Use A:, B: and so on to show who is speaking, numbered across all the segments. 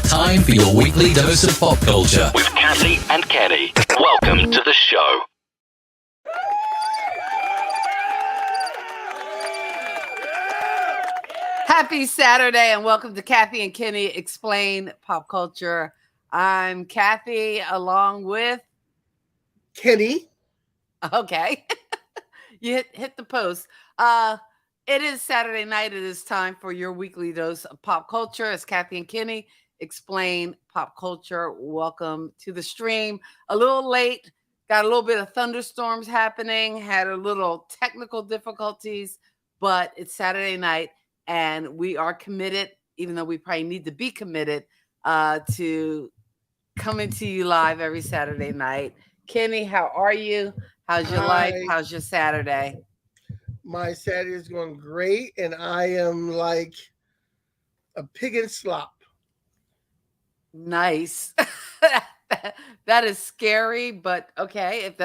A: Time for your weekly dose of pop culture
B: with Kathy and Kenny. Welcome to the show.
C: Happy Saturday and welcome to Kathy and Kenny Explain Pop Culture. I'm Kathy along with
D: Kenny.
C: Okay. You hit the post. It is Saturday night. It is time for your weekly dose of pop culture. It's Kathy and Kenny Explain Pop Culture. Welcome to the stream. A little late. Got a little bit of thunderstorms happening. Had a little technical difficulties, but it's Saturday night and we are committed, even though we probably need to be committed, to coming to you live every Saturday night. Kenny, how are you? How's your life? How's your Saturday?
D: My Saturday is going great, and I am like a pig in slop.
C: Nice. That is scary, but okay. If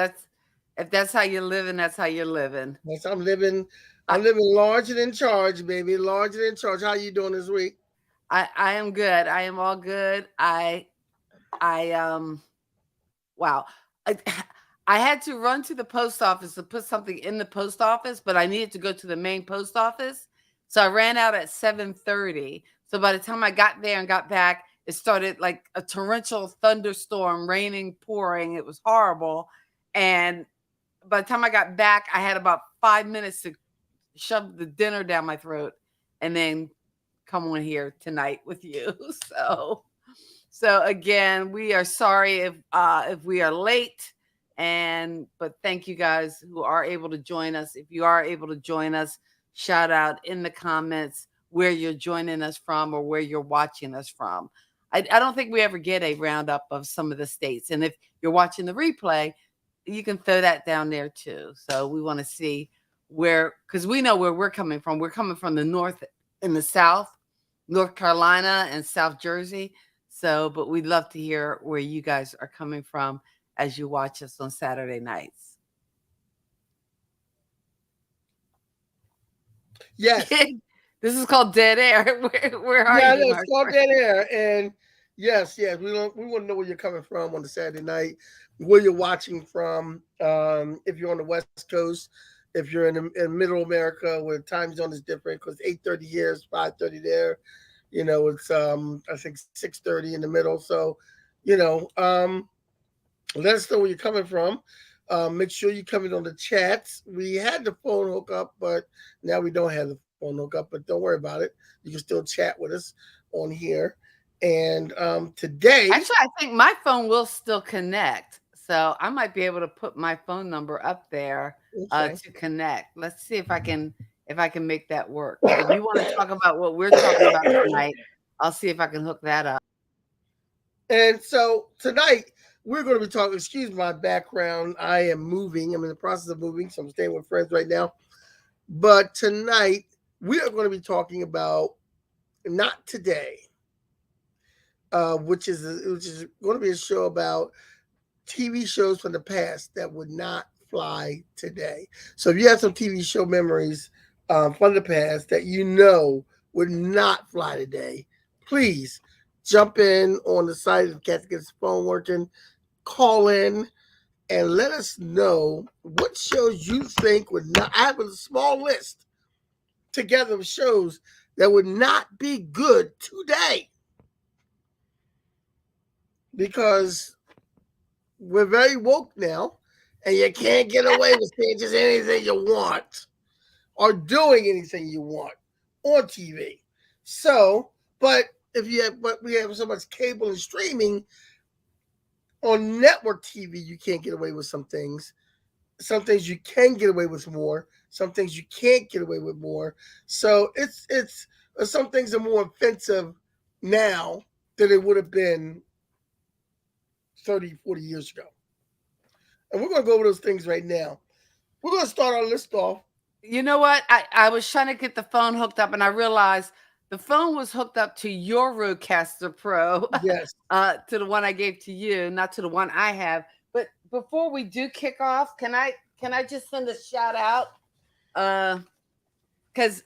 C: that's how you're living, that's how you're living.
D: Yes, I'm living larger than charge, baby. Larger than charge. How you doing this week?
C: I am good. I am all good. Wow. I had to run to the post office to put something in the post office, but I needed to go to the main post office. So I ran out at 7:30. So by the time I got there and got back, it started like a torrential thunderstorm, raining, pouring. It was horrible. And by the time I got back, I had about 5 minutes to shove the dinner down my throat and then come on here tonight with you. So again, we are sorry if we are late. But thank you guys who are able to join us. If you are able to join us, shout out in the comments where you're joining us from or where you're watching us from. I don't think we ever get a roundup of some of the states. And if you're watching the replay, you can throw that down there too. So we want to see because we know where we're coming from. We're coming from the north and the south, North Carolina and South Jersey. But we'd love to hear where you guys are coming from as you watch us on Saturday nights.
D: Yes.
C: This is called Dead Air. Where are you?
D: Yeah, it's called Dead Air. And yes. We want to know where you're coming from on the Saturday night, where you're watching from. If you're on the West Coast, if you're in Middle America, where the time zone is different, because 8:30 here is 5:30 there. It's I think 6:30 in the middle. So, let us know where you're coming from. Make sure you're coming on the chats. We had the phone hook up, but now we don't have the phone hook up. But don't worry about it. You can still chat with us on here. And today,
C: actually, I think my phone will still connect. So I might be able to put my phone number up there
D: Okay.
C: to connect. Let's see if I can make that work. If you want to talk about what we're talking about tonight, I'll see if I can hook that up.
D: And so tonight we're going to be talking. Excuse my background. I am moving. I'm in the process of moving, so I'm staying with friends right now. But tonight we are going to be talking about Not Today, which is going to be a show about TV shows from the past that would not fly today. So if you have some TV show memories from the past that you know would not fly today, please jump in on the site of Cat Gets Phone Working, call in, and let us know what shows you think would not. I have a small list together of shows that would not be good today because we're very woke now, and you can't get away with saying just anything you want or doing anything you want on TV. So, but we have so much cable and streaming on network TV, you can't get away with some things. Some things you can get away with more. Some things you can't get away with more. So it's some things are more offensive now than it would have been 30, 40 years ago. And we're going to go over those things right now. We're going to start our list off.
C: You know what? I was trying to get the phone hooked up, and I realized the phone was hooked up to your Rodecaster Pro.
D: Yes.
C: To the one I gave to you, not to the one I have. But before we do kick off, can I just send a shout out? Because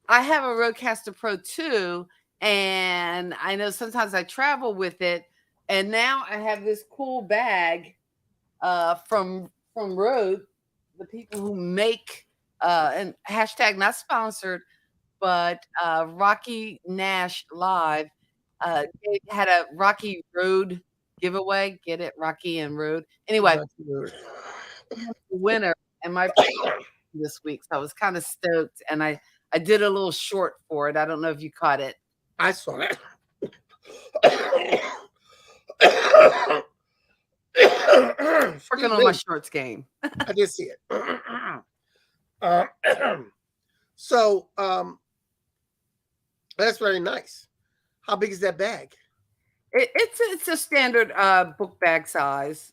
C: I have a Rodecaster Pro too, and I know sometimes I travel with it, and now I have this cool bag from Rode, the people who make and hashtag not sponsored, but Rocky Nash Live they had a Rocky Road giveaway. Get it, Rocky and Road. Anyway, the winner and my this week, so I was kind of stoked, and I did a little short for it. I don't know if you caught it.
D: I saw that.
C: Working on my shorts game.
D: I did see it. So that's very nice. How big is that bag?
C: It's a standard book bag size.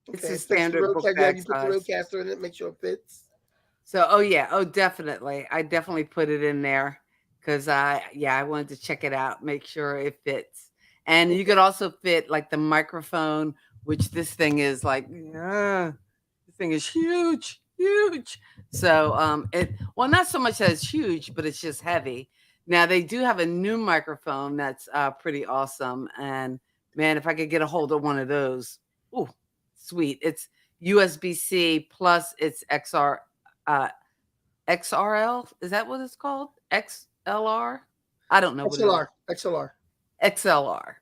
C: It's a standard book bag
D: you put the Rodecaster in it, make sure it fits.
C: So, definitely. I definitely put it in there because I wanted to check it out, make sure it fits. And you could also fit like the microphone, which this thing is like, this thing is huge. So, not so much that it's huge, but it's just heavy. Now they do have a new microphone that's pretty awesome. And man, if I could get a hold of one of those, ooh, sweet. It's USB-C plus it's XRL. Is that what it's called? XLR? I don't know.
D: XLR.
C: Okay.
D: XLR.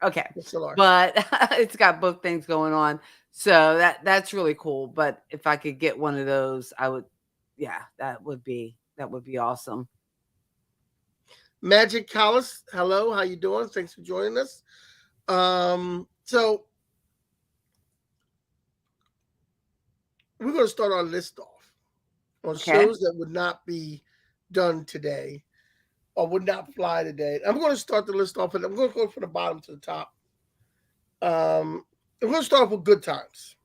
C: But it's got both things going on. So that's really cool. But if I could get one of those, I would, that would be awesome.
D: Magic Callis, hello, how you doing? Thanks for joining us. So we're going to start our list off on shows that would not be done today or would not fly today. I'm going to start the list off, and I'm going to go from the bottom to the top. I'm going to start off with Good Times.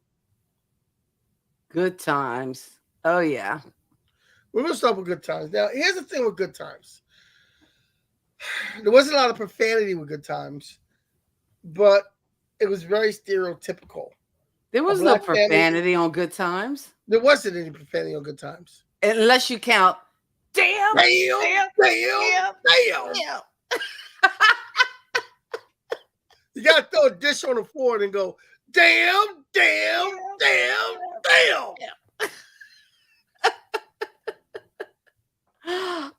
C: Good Times. Oh, yeah.
D: We're going to start with Good Times. Now, here's the thing with Good Times. There wasn't a lot of profanity with Good Times, but it was very stereotypical.
C: There was no profanity on Good Times.
D: There wasn't any profanity on Good Times.
C: Unless you count, damn.
D: You got to throw a dish on the floor and go, damn.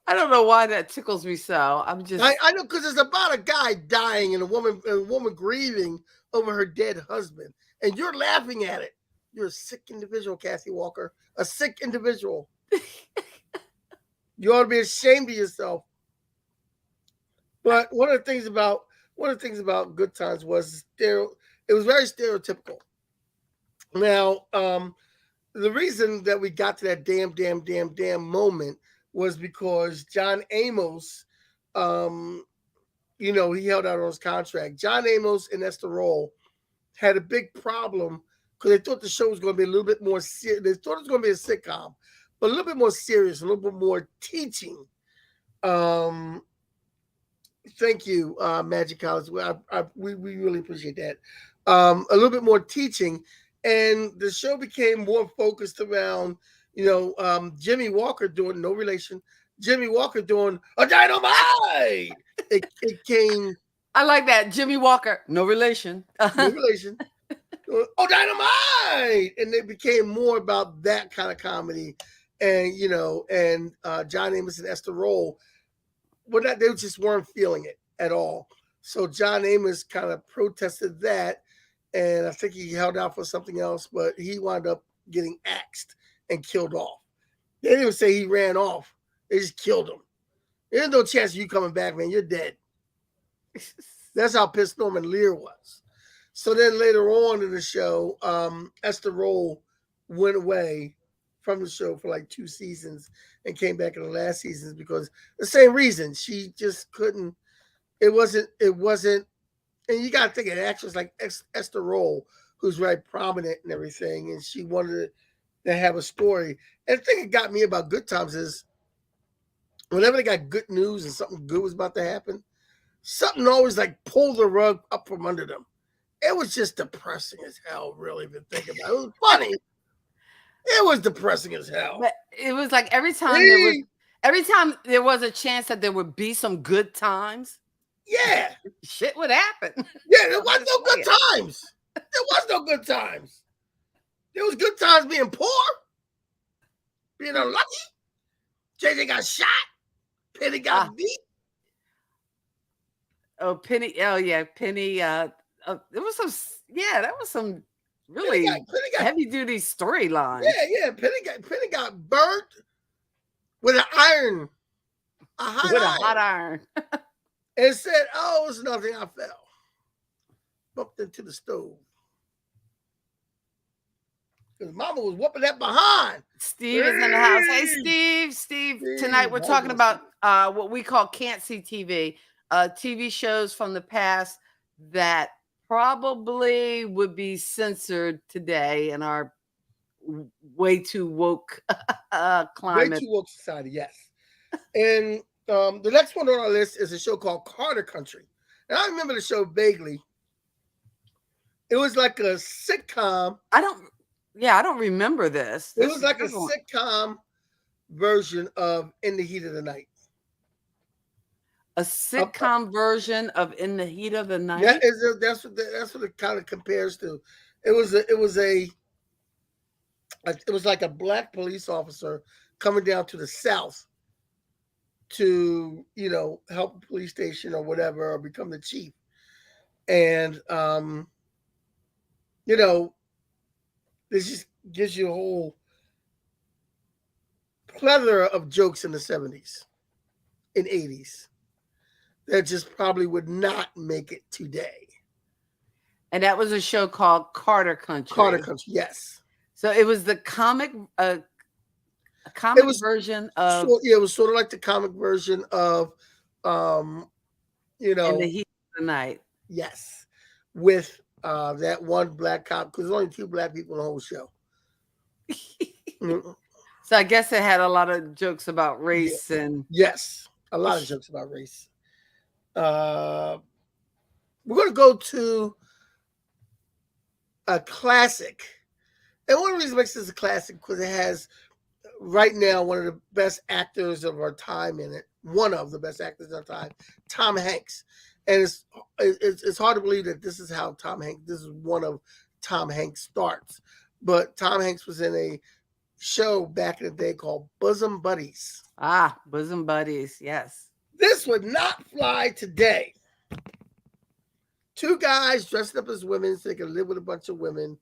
C: I don't know why that tickles me so. I
D: know, because it's about a guy dying and a woman grieving over her dead husband, and you're laughing at it. You're a sick individual, Cassie Walker. A sick individual. You ought to be ashamed of yourself. But one of the things about Good Times was it was very stereotypical. Now, the reason that we got to that damn moment was because John Amos, he held out on his contract. John Amos and Esther Roll had a big problem because they thought the show was going to be a little bit more serious. They thought it was going to be a sitcom, but a little bit more serious, a little bit more teaching. Thank you, Magic College. We really appreciate that. A little bit more teaching, and the show became more focused around, Jimmy Walker doing no relation. Jimmy Walker doing a dynamite. It came.
C: I like that. Jimmy Walker, no relation.
D: No relation. Oh, dynamite! And it became more about that kind of comedy, and John Amos and Esther Roll. They just weren't feeling it at all. So John Amos kind of protested that, and I think he held out for something else, but he wound up getting axed and killed off. They didn't even say he ran off. They just killed him. There's no chance of you coming back, man. You're dead. That's how pissed Norman Lear was. So then later on in the show, Esther Roll went away from the show for like 2 seasons and came back in the last seasons because the same reason. She just couldn't. It wasn't. And you got to think of an actress like Esther Roll, who's very prominent and everything, and she wanted to have a story. And the thing that got me about Good Times is whenever they got good news and something good was about to happen, something always like pulled the rug up from under them. It was just depressing as hell, really, if you think about it. It was funny. It was depressing as hell.
C: But it was like every time there was a chance that there would be some good times.
D: Yeah.
C: Shit would happen.
D: Yeah, there was no good times. There was no good times. There was good times being poor, being unlucky. JJ got shot. Penny got beat.
C: Oh, Penny. Oh, yeah. Penny. There was that was some really
D: Penny got
C: heavy duty storyline.
D: Yeah. Penny got burnt with an iron. A hot
C: iron.
D: And said, "Oh, it's nothing. I fell. Bumped into the stove." Because Mama was whooping that behind.
C: Steve is in the house. Hey, Steve. Tonight we're talking about what we call can't see TV. TV shows from the past that probably would be censored today in our way too woke climate.
D: Way too woke society, yes. And the next one on our list is a show called Carter Country. And I remember the show vaguely. It was like a sitcom.
C: I don't remember this.
D: It was like a sitcom version of In the Heat of the Night.
C: A sitcom version of In the Heat of the Night?
D: Yeah, that's what it kind of compares to. It was like a black police officer coming down to the South to, help a police station or whatever, or become the chief. And, this just gives you a whole plethora of jokes in the 70s and 80s that just probably would not make it today.
C: And that was a show called Carter Country.
D: Carter Country, yes.
C: So it was the comic version of.
D: It was sort of like the comic version of,
C: In the Heat of the Night.
D: Yes, with that one black cop, because there's only 2 black people in the whole show.
C: So I guess it had a lot of jokes about race and.
D: Yes, a lot of jokes about race. We're going to go to a classic. And one of the reasons it makes this a classic because it has right now one of the best actors of our time in it. One of the best actors of our time, Tom Hanks. And it's hard to believe that this is one of Tom Hanks' starts. But Tom Hanks was in a show back in the day called Bosom Buddies.
C: Bosom Buddies, yes.
D: This would not fly today. 2 guys dressed up as women so they could live with a bunch of women.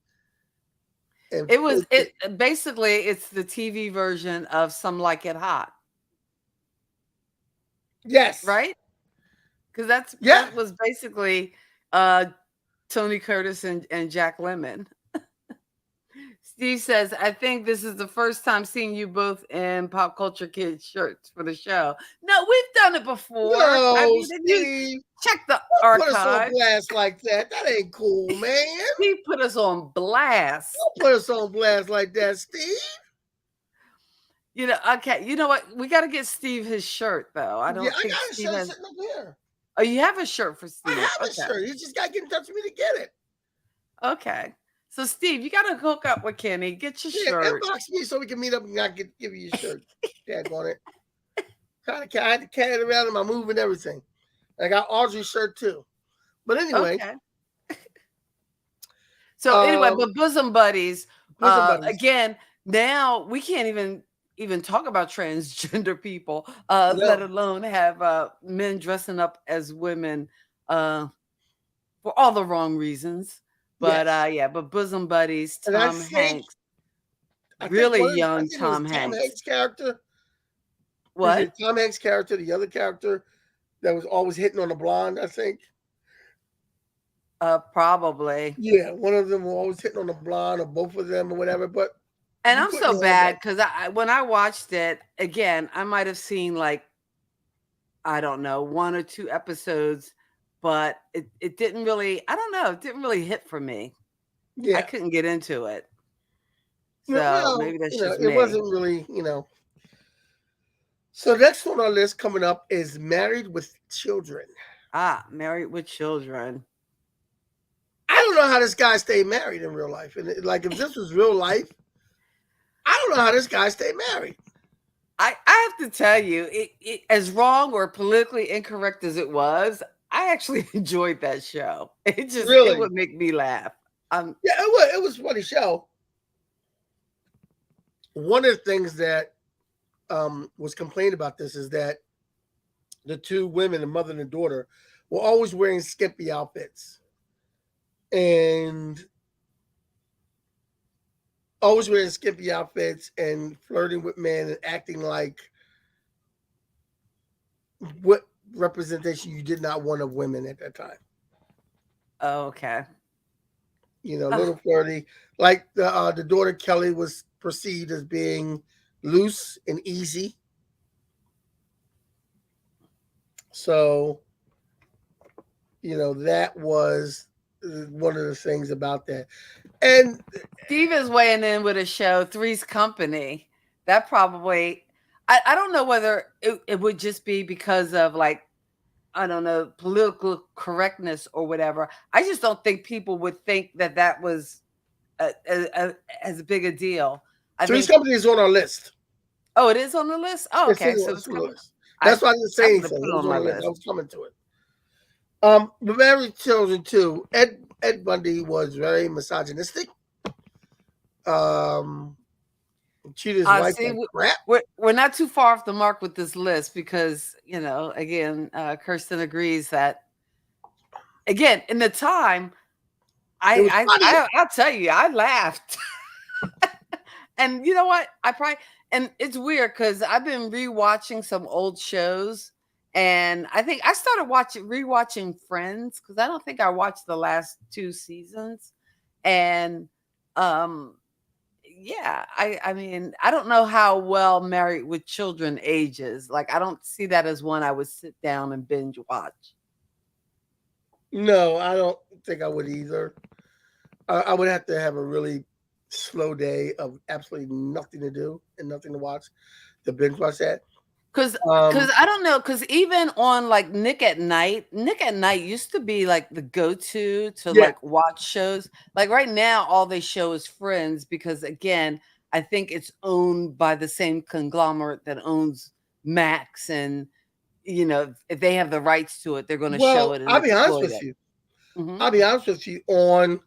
D: And
C: basically it's the TV version of Some Like It Hot.
D: Yes.
C: Right? Because that was basically Tony Curtis and Jack Lemmon. Steve says, I think this is the first time seeing you both in Pop Culture Kids shirts for the show. No, we've done it before. I
D: No,
C: mean, if you
D: Steve.
C: check the
D: Don't put us on
C: archive,
D: blast like that. That ain't cool, man.
C: he put us on blast.
D: Don't put us on blast like that, Steve.
C: You know, okay. You know what? We got to get Steve his shirt, though. I
D: Yeah,
C: don't
D: I
C: think
D: got a
C: Steve
D: shirt
C: has.
D: sitting up here.
C: Oh, you have a shirt for
D: I
C: Steve.
D: have a
C: Okay.
D: shirt. You just got to get in touch with me to get it.
C: Okay. So, Steve, you got to hook up with Kenny. Get your
D: Yeah,
C: shirt.
D: inbox me so we can meet up and I can give you your shirt. Tag on it. I had to carry it around in my move and everything. I got Audrey's shirt too. But anyway.
C: Okay. So anyway, but bosom buddies. Again, now we can't even talk about transgender people, let alone have men dressing up as women for all the wrong reasons. But
D: Yes.
C: but bosom buddies,
D: And I
C: Tom
D: think-
C: Hanks,
D: I think
C: really
D: one of- I
C: young
D: think it was
C: Tom
D: Tom
C: Hanks.
D: Hanks' character.
C: What?
D: Was it Tom Hanks' character, the other character that was always hitting on the blonde, I think.
C: Probably.
D: Yeah, one of them was always hitting on the blonde, or both of them, or whatever. But
C: And
D: you
C: I'm
D: put
C: so
D: your hand
C: bad
D: up.
C: because when I watched it again, I might have seen like, I don't know, 1 or 2 episodes, but it didn't really, I don't know, it didn't really hit for me.
D: Yeah,
C: I couldn't get into it. So
D: well,
C: maybe that's just
D: it
C: me.
D: wasn't really, So next on our list coming up is Married with Children.
C: Married with Children.
D: I don't know how this guy stayed married in real life. And like, if this was real life, I don't know how this guy stayed married.
C: I have to tell you, it as wrong or politically incorrect as it was, I actually enjoyed that show. It just
D: Really?
C: it would make me laugh.
D: Yeah, it was a funny show. One of the things that was complained about this is that the two women, the mother and the daughter, were always wearing skimpy outfits. And always wearing skimpy outfits and flirting with men and acting like what representation you did not want of women at that time.
C: Oh, okay.
D: A little flirty. Like the daughter Kelly was perceived as being loose and easy. So, that was one of the things about that. And
C: Steve is weighing in with a show, Three's Company. That probably, I don't know whether it would just be because of like, I don't know, political correctness or whatever. I just don't think people would think that was as big a deal.
D: Three's Company is on our list.
C: Oh, it is on the list? Oh, okay.
D: It's
C: So
D: on
C: it's
D: the
C: coming.
D: list. That's why I didn't say anything.
C: Put
D: It
C: it
D: was
C: on my
D: on the list.
C: list.
D: I was coming to it. But Married with Children too. Ed Bundy was very misogynistic. Cheated his wife like crap.
C: We're not too far off the mark with this list because, again, Kirsten agrees that, again, in the time, I'll tell you, I laughed. And you know what? And it's weird because I've been rewatching some old shows. And I think I started rewatching Friends because I don't think I watched the last 2 seasons. And I mean, I don't know how well Married with Children ages. Like, I don't see that as one I would sit down and binge watch.
D: No, I don't think I would either. I would have to have a really slow day of absolutely nothing to do and nothing to watch to binge watch that.
C: Because I don't know, because even on like Nick at Night used to be like the go-to to like watch shows. Like right now, all they show is Friends because again, I think it's owned by the same conglomerate that owns Max, and if they have the rights to it, they're going to show it. And
D: I'll be honest with you.
C: Mm-hmm.
D: I'll be honest with you on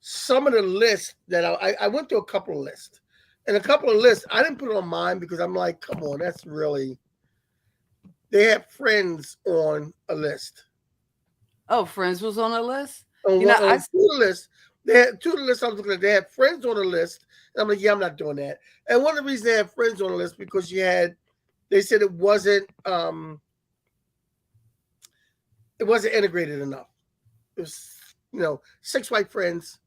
D: some of the lists that I went to a couple of lists, and a couple of lists I didn't put it on mine because I'm like, come on, that's really. They had Friends on a list.
C: Oh, Friends was on a list?
D: I see the list. They had 2 of the lists I was looking at. They had Friends on a list. And I'm like, yeah, I'm not doing that. And one of the reasons they had Friends on the list because they said it wasn't integrated enough. It was, 6 white friends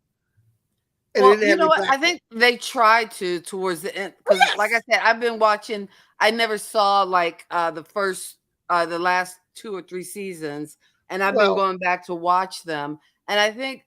D: and they
C: Well,
D: didn't
C: you
D: have
C: know
D: any
C: what?
D: black
C: I
D: men.
C: think they tried to towards the end
D: Oh,
C: because, like
D: yes.
C: I said, I've been watching. I never saw like the last 2 or 3 seasons, and I've been
D: Well,
C: going back to watch them. And I think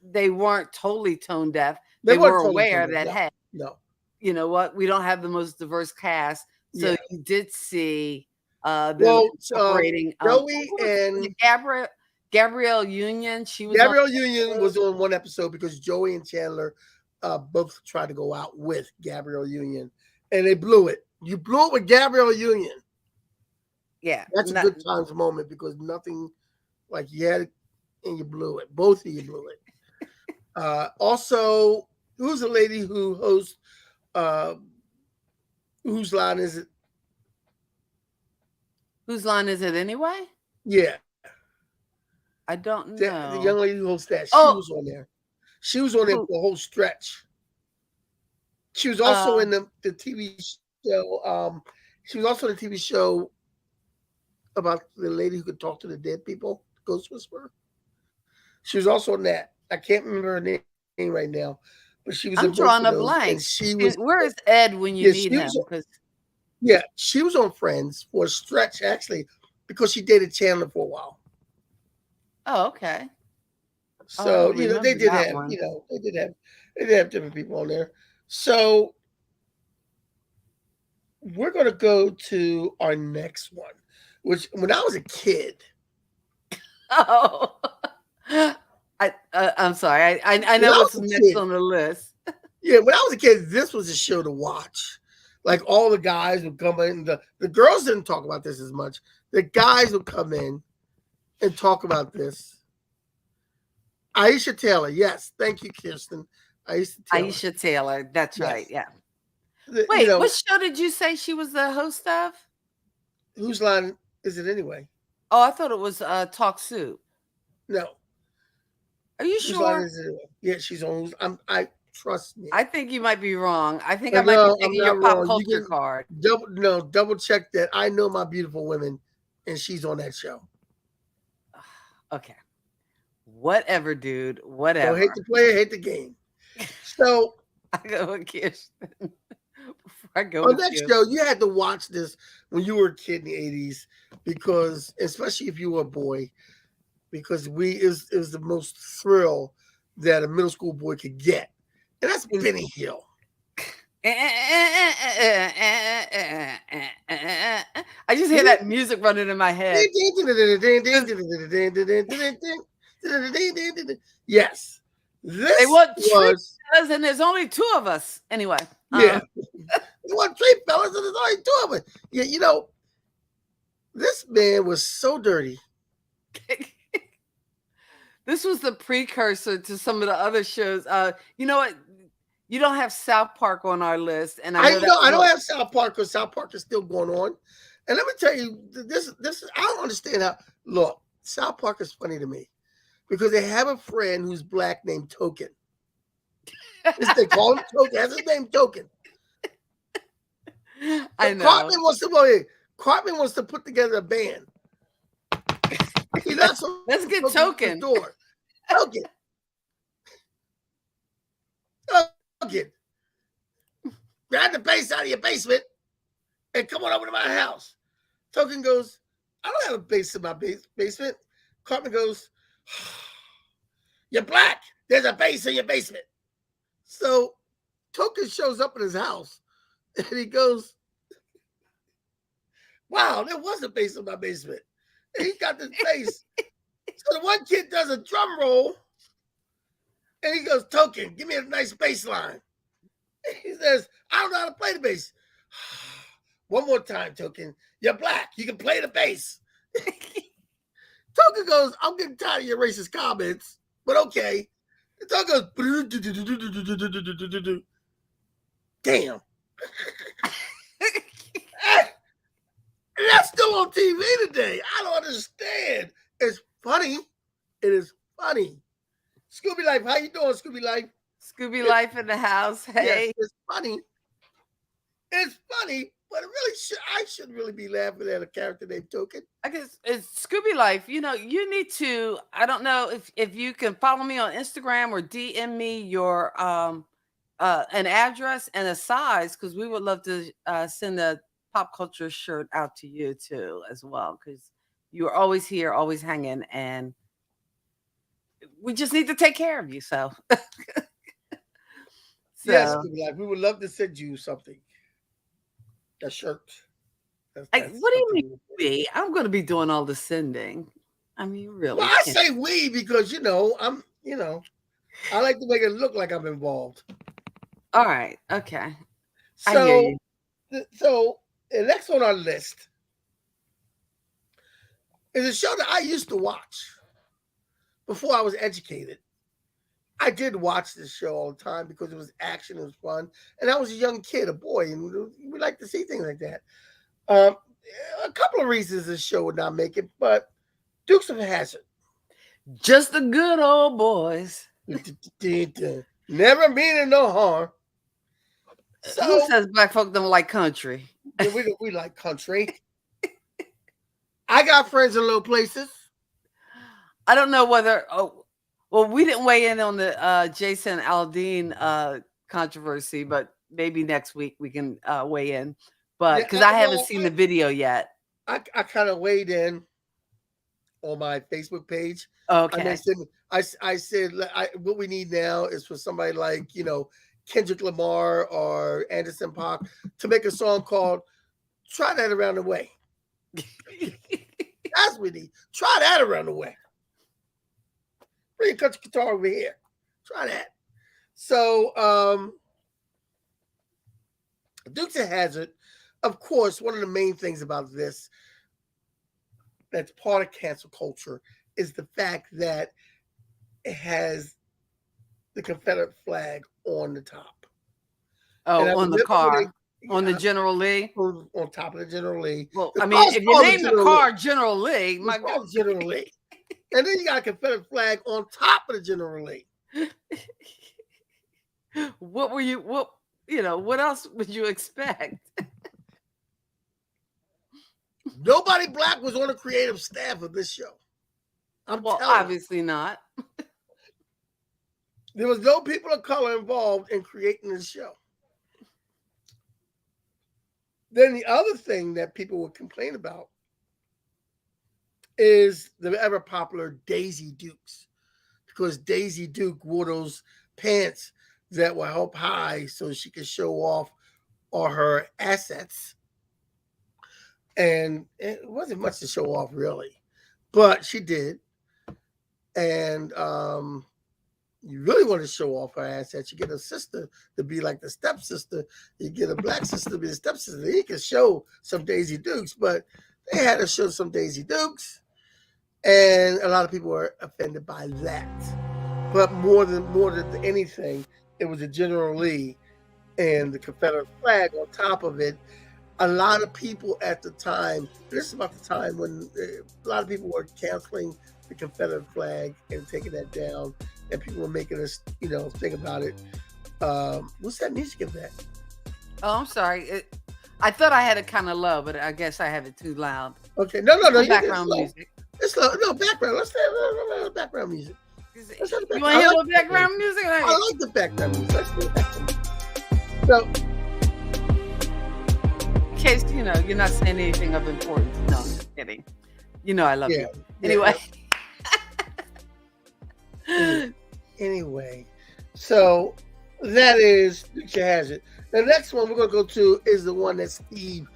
C: they weren't totally tone deaf.
D: they
C: They
D: weren't
C: were
D: totally
C: aware
D: totally.
C: that,
D: No,
C: hey,
D: no.
C: you know what? We don't have the most diverse cast, so
D: Yeah.
C: you did see them
D: Well,
C: incorporating.
D: Joey
C: Who was
D: and
C: it? Gabrielle Union. She was on.
D: Gabrielle Union was on one episode because Joey and Chandler both tried to go out with Gabrielle Union, and they blew it. You blew it with Gabrielle Union.
C: Yeah,
D: That's a good times moment because nothing like you had it and you blew it. Both of you blew it. Also, who's the lady who hosts? Uh, whose line is it?
C: Whose line is it anyway?
D: Yeah,
C: I don't
D: the young
C: know.
D: lady who hosts that. She
C: Oh,
D: was on there. She was on there
C: who?
D: for a whole stretch. She was also
C: Uh,
D: in the TV show. She was also in the TV show about the lady who could talk to the dead people, Ghost Whisperer. She was also on that. I can't remember her name right now, but she was
C: I'm
D: in both
C: drawing
D: of
C: a
D: those. And
C: blank.
D: she was,
C: Where is Ed when you
D: yeah,
C: need
D: she
C: him?
D: was,
C: Because
D: yeah, she was on Friends for a stretch actually, because she dated Chandler for a while.
C: okay. Oh, I
D: So
C: don't
D: you know they
C: remember
D: did
C: that
D: have,
C: one.
D: they did have different people on there. So we're gonna go to our next one, which when I was a kid,
C: Oh, I'm sorry. I
D: when
C: know
D: I
C: what's
D: was a
C: next
D: kid,
C: on the list.
D: yeah, when I was a kid, this was a show to watch. Like all the guys would come in. The girls didn't talk about this as much. The guys would come in and talk about this. Aisha Taylor, yes, thank you, Kirsten. Aisha Taylor.
C: Aisha Taylor. That's right.
D: Yes.
C: Yeah.
D: You
C: Wait, what
D: know,
C: show did you say she was the host of?
D: whose line is it anyway?
C: Oh, I thought it was Talk Soup.
D: No.
C: Are you
D: Whose line
C: sure?
D: is it anyway? Yeah, she's on. I trust me.
C: I think you might be wrong. I think I might be
D: No, I'm
C: taking your
D: not
C: pop
D: wrong. You
C: culture
D: can
C: card.
D: double check that. I know my beautiful women, and she's on that show.
C: Okay. Whatever, dude.
D: Don't
C: Whatever.
D: hate the player, hate the game. So
C: I go with Kirsten. Before I go
D: on
C: with
D: that
C: you.
D: show, you had to watch this when you were a kid in the 80s because, especially if you were a boy, because it was the most thrill that a middle school boy could get. And that's Benny Hill.
C: I just hear that music running in my head.
D: Yes.
C: They
D: This
C: want three
D: was,
C: fellas, and there's only 2 of us. Anyway.
D: yeah. You want three fellas, and there's only 2 of them. Yeah, you know, this man was so dirty.
C: This was the precursor to some of the other shows. You know what? You don't have South Park on our list, and I know
D: I don't have South Park because South Park is still going on. And let me tell you, this I don't understand how. Look, South Park is funny to me because they have a friend who's black named Token. They call him Token. That's his name, Token.
C: I know.
D: Cartman wants to put together a band.
C: Let's get Token.
D: Token. Token. Grab the bass out of your basement and come on over to my house. Token goes, I don't have a bass in my basement. Cartman goes, you're black. There's a bass in your basement. So Token shows up at his house and he goes, wow, there was a bass in my basement. And he got this bass. So the one kid does a drum roll and he goes, Token, give me a nice bass line. And he says, I don't know how to play the bass. One more time, Token. You're black. You can play the bass. Token goes, I'm getting tired of your racist comments, but okay. And Token goes, damn. And that's still on TV today. I don't understand. It's funny. It is funny. Scooby Life, how you doing, Scooby Life?
C: Scooby Life in the house. Hey.
D: Yes, it's funny. It's funny, but it really I shouldn't really be laughing at a character named Token.
C: I guess it's Scooby Life. You know, you need to. I don't know if you can follow me on Instagram or DM me your an address and a size, because we would love to send a pop culture shirt out to you too as well, because you're always here, always hanging, and we just need to take care of you. So,
D: Yes, Scooby Life. We would love to send you something. A shirt.
C: What do you mean we? I'm going to be doing all the sending. I mean, really.
D: Well, I say we because I like to make it look like I'm involved.
C: All right. Okay.
D: So the next on our list is a show that I used to watch before I was educated. I did watch this show all the time because it was action, it was fun, and I was a young kid, a boy, and we like to see things like that. A couple of reasons this show would not make it, but Dukes of Hazzard.
C: Just the good old boys.
D: Never meaning no harm. So,
C: who says black folk don't like country?
D: we like country. I got friends in low places.
C: I don't know whether. Well, we didn't weigh in on the Jason Aldean controversy, but maybe next week we can weigh in. But because I haven't seen the video yet.
D: I kind of weighed in on my Facebook page.
C: Okay.
D: I said what we need now is for somebody like, Kendrick Lamar or Anderson .Paak to make a song called Try That Around the Way. That's what we need. Try that around the way. Bring a country guitar over here. Try that. So, Dukes of Hazzard, of course, one of the main things about this that's part of cancel culture is the fact that it has the Confederate flag on the top.
C: Oh, on the car. On the General Lee?
D: On top of the General Lee.
C: Well, I mean, if you name the car General Lee,
D: my God. General Lee. And then you got a Confederate flag on top of the General Lee.
C: What else would you expect?
D: Nobody black was on the creative staff of this show.
C: Obviously not.
D: There was no people of color involved in creating this show. Then the other thing that people would complain about is the ever popular Daisy Dukes, because Daisy Duke wore those pants that were up high so she could show off all her assets. And it wasn't much to show off, really, but she did. And you really want to show off her assets. You get a sister to be like the stepsister. You get a black sister to be the stepsister. You can show some Daisy Dukes, but they had to show some Daisy Dukes. And a lot of people were offended by that. But more than anything, it was a General Lee and the Confederate flag on top of it. A lot of people at the time, this is about the time when a lot of people were canceling the Confederate flag and taking that down, and people were making us, think about it. What's that music of that?
C: Oh, I'm sorry. I thought I had it kind of low, but I guess I have it too loud.
D: Okay, no.
C: Background music.
D: It's low. No, background. Let's have background music.
C: You want to hear a little background music?
D: I like the background music. Let's do the background music. So,
C: in case, you're not saying anything of importance. No, I'm just kidding. I love you. Anyway.
D: Anyway, so that is Dukes of Hazzard. The next one we're going to go to is the one that Steve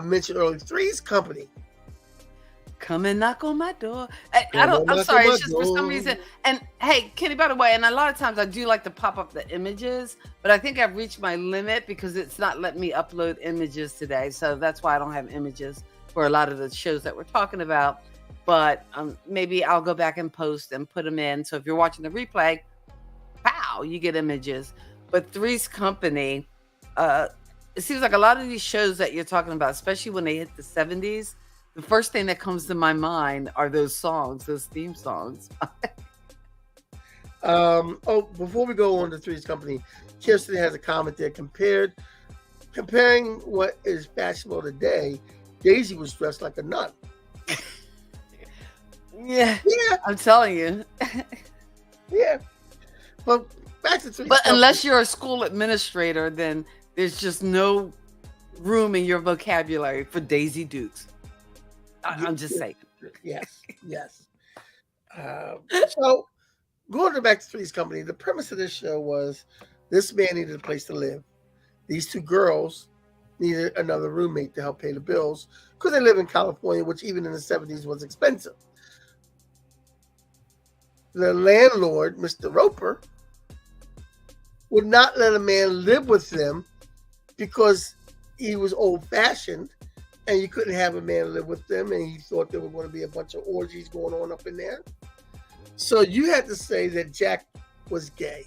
D: mentioned earlier, Three's Company.
C: Come and knock on my door. I'm sorry, it's just for some reason. And hey, Kenny, by the way, and a lot of times I do like to pop up the images, but I think I've reached my limit because it's not letting me upload images today. So that's why I don't have images for a lot of the shows that we're talking about. But maybe I'll go back and post and put them in. So if you're watching the replay, pow, you get images. But Three's Company, it seems like a lot of these shows that you're talking about, especially when they hit the 70s, the first thing that comes to my mind are those songs, those theme songs.
D: Before we go on to Three's Company, Kirsten has a comment there. Compared comparing what is fashionable today, Daisy was dressed like a nun.
C: Yeah,
D: Yeah,
C: I'm telling you.
D: yeah. But back to
C: But unless you're a school administrator, then there's just no room in your vocabulary for Daisy Dukes. I'm just saying.
D: Yes, yes. So going to back to Three's Company, the premise of this show was this man needed a place to live. These two girls needed another roommate to help pay the bills because they live in California, which even in the 70s was expensive. The landlord, Mr. Roper, would not let a man live with them because he was old-fashioned and you couldn't have a man live with them, and he thought there were going to be a bunch of orgies going on up in there. So you had to say that Jack was gay.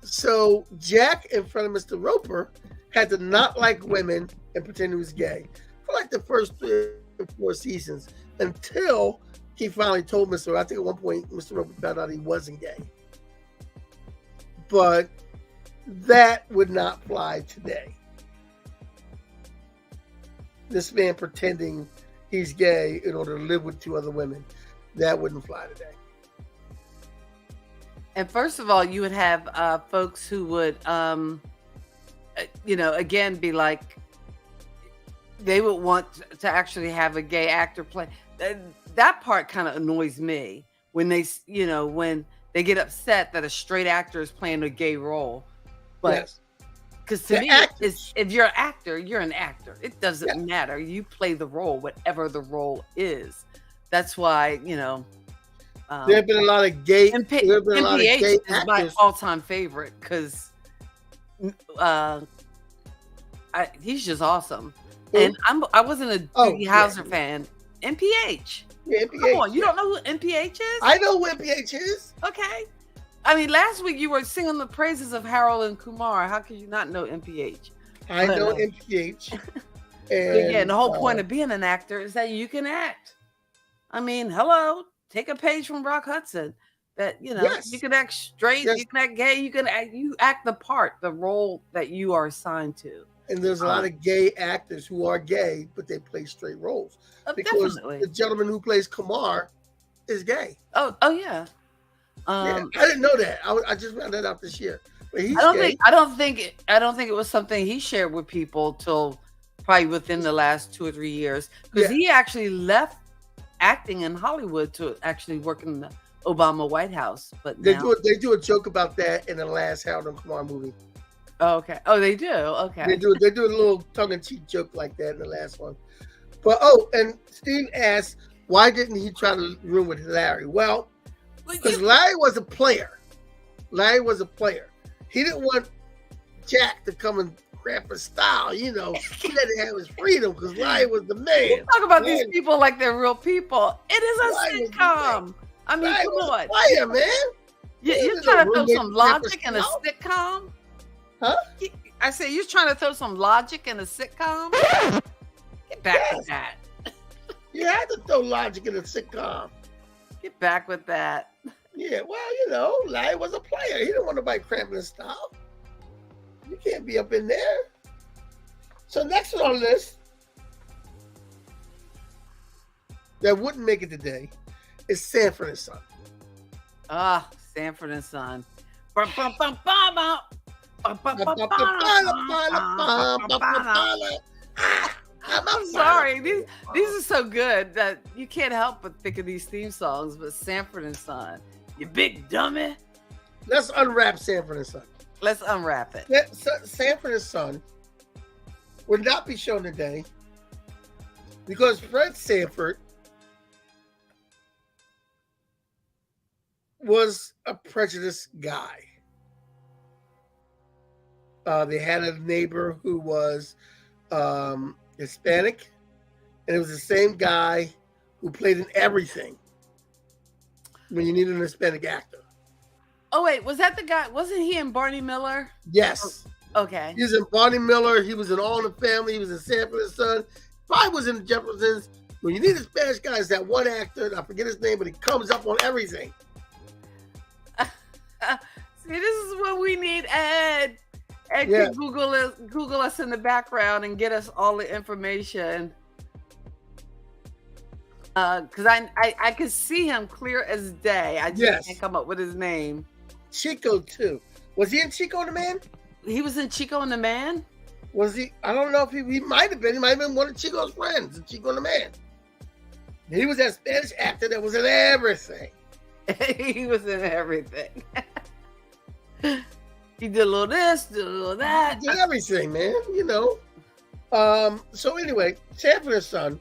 D: So Jack, in front of Mr. Roper, had to not like women and pretend he was gay for like the first 3 or 4 seasons until he finally told Mr. I think at one point Mr. Roper found out he wasn't gay. But that would not fly today. This man pretending he's gay in order to live with 2 other women, that wouldn't fly today.
C: And first of all, you would have folks who would, again, be like, they would want to actually have a gay actor play. That part kind of annoys me when when they get upset that a straight actor is playing a gay role. But
D: Yes.
C: because to me, if you're an actor, you're an actor. It doesn't matter. You play the role, whatever the role is. That's why, there
D: have been a lot of gay.
C: MPH is my all-time favorite because he's just awesome.
D: Who?
C: And I wasn't a Doogie Howser fan. MPH.
D: Yeah, MPH.
C: Come on, you don't know who MPH is?
D: I know who MPH is.
C: Okay. I mean, last week you were singing the praises of Harold and Kumar. How could you not know MPH?
D: I know MPH.
C: And the whole point of being an actor is that you can act. I mean, hello, take a page from Rock Hudson. That you can act straight, you can act gay, you act the part, the role that you are assigned to.
D: And there's a lot of gay actors who are gay, but they play straight roles. Because
C: definitely.
D: the gentleman who plays Kumar is gay.
C: Oh yeah.
D: I didn't know that. I just found that out this year. But he's gay.
C: I don't think it was something he shared with people till probably within the last 2 or 3 years, because he actually left acting in Hollywood to actually work in the Obama White House. But
D: they do a joke about that in the last Harold and Kumar movie.
C: Oh, okay. Oh, they do. Okay.
D: They do a little tongue-in-cheek joke like that in the last one. But and Steve asked, why didn't he try to room with Larry? Well, because Larry was a player. He didn't want Jack to come and crap his style. He let him have his freedom because Larry was the man.
C: You talk about these people like they're real people. It is a sitcom. I mean,
D: Larry
C: come
D: was
C: on.
D: a player, man.
C: You're trying to throw some logic in a sitcom?
D: Huh?
C: I said, you're trying to throw some logic in a sitcom? Get back with that.
D: You had to throw logic in a sitcom.
C: Get back with that.
D: Yeah, well, Larry was a player. He didn't want nobody cramping his style. You can't be up in there. So next on the list that wouldn't make it today is Sanford and Son.
C: Sanford and Son. I'm sorry. These are so good that you can't help but think of these theme songs, but Sanford and Son, you big dummy.
D: Let's unwrap Sanford and Son.
C: Let's unwrap it.
D: Sanford and Son would not be shown today because Fred Sanford was a prejudiced guy. They had a neighbor who was Hispanic, and it was the same guy who played in everything when you needed an Hispanic actor.
C: Oh, wait, was that the guy? Wasn't he in Barney Miller?
D: Yes.
C: Okay.
D: He was in Barney Miller. He was in All in the Family. He was in Sanford and Son. Probably was in the Jeffersons. When you need a Spanish guy, it's that one actor, and I forget his name, but he comes up on everything.
C: See, this is what we need, Ed. And
D: Yeah.
C: can Google us in the background and get us all the information. Because I could see him clear as day. I just can't come up with his name.
D: Chico too. Was he in Chico and the Man?
C: He was in Chico and the Man?
D: Was he? I don't know if he might have been. He might have been one of Chico's friends in Chico and the Man. He was that Spanish actor that was in everything.
C: He was in everything. He did a little this, did a little that.
D: He did everything, man. You know. So anyway, Sanford and Son.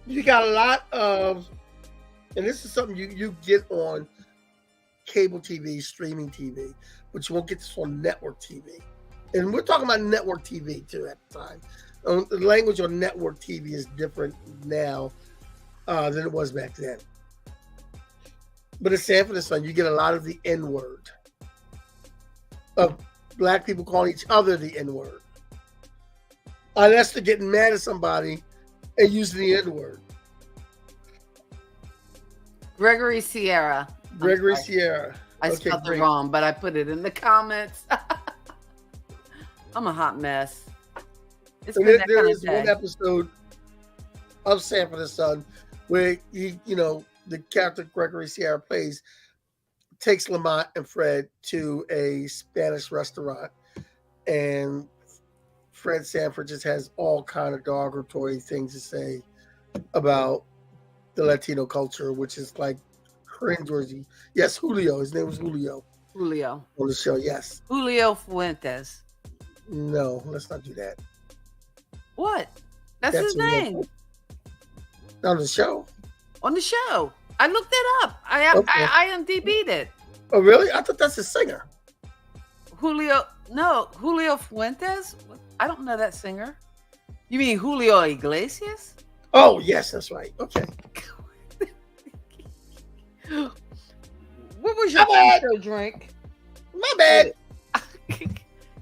D: You got a lot of, and this is something you get on cable TV, streaming TV, but you won't get this on network TV. And we're talking about network TV too at the time. The language on network TV is different now than it was back then. But at Sanford and Son, you get a lot of the N-word. Of black people calling each other the N-word. Unless they're getting mad at somebody and using the N-word.
C: Gregory Sierra.
D: Gregory Sierra.
C: I spelled it wrong, but I put it in the comments. I'm a hot mess. It's been that kind of day.
D: One episode of Sanford and Son where he, the character Gregory Sierra plays takes Lamont and Fred to a Spanish restaurant, and Fred Sanford just has all kind of derogatory things to say about the Latino culture, which is like cringeworthy. Yes, Julio. His name was Julio.
C: Julio.
D: On the show, yes.
C: Julio Fuentes.
D: No, let's not do that.
C: What? That's his name.
D: On the show.
C: On the show. I looked it up. I IMDb'd it.
D: Oh, really? I thought that's a singer.
C: Julio Fuentes? I don't know that singer. You mean Julio Iglesias?
D: Oh, yes, that's right. Okay.
C: What was your intro drink?
D: My bad.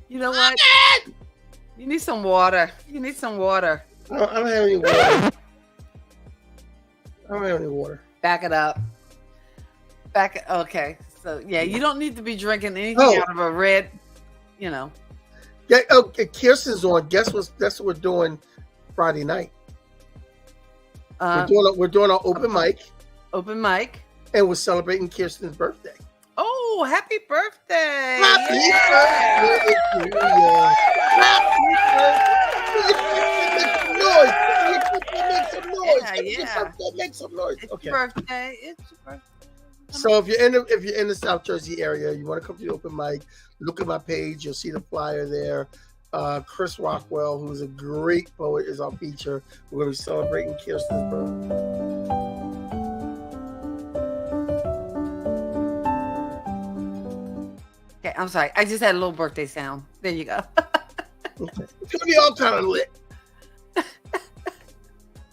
C: You know what? You need some water. I
D: don't have any water. I don't have any water.
C: Back it up. Okay. So, yeah, you don't need to be drinking anything out of a red,
D: Yeah, okay, Kirsten's on. That's what we're doing Friday night. We're doing our open mic.
C: Open mic.
D: And we're celebrating Kirsten's birthday.
C: Oh, happy birthday!
D: Happy birthday! Make some noise.
C: It's your birthday.
D: So if you're in the South Jersey area, you want to come to the open mic, look at my page. You'll see the flyer there. Chris Rockwell, who's a great poet, is our feature. We're going to be celebrating Kirsten's birthday.
C: Okay, I'm sorry. I just had a little birthday sound. There you go.
D: Okay. It's going to be all kind of lit.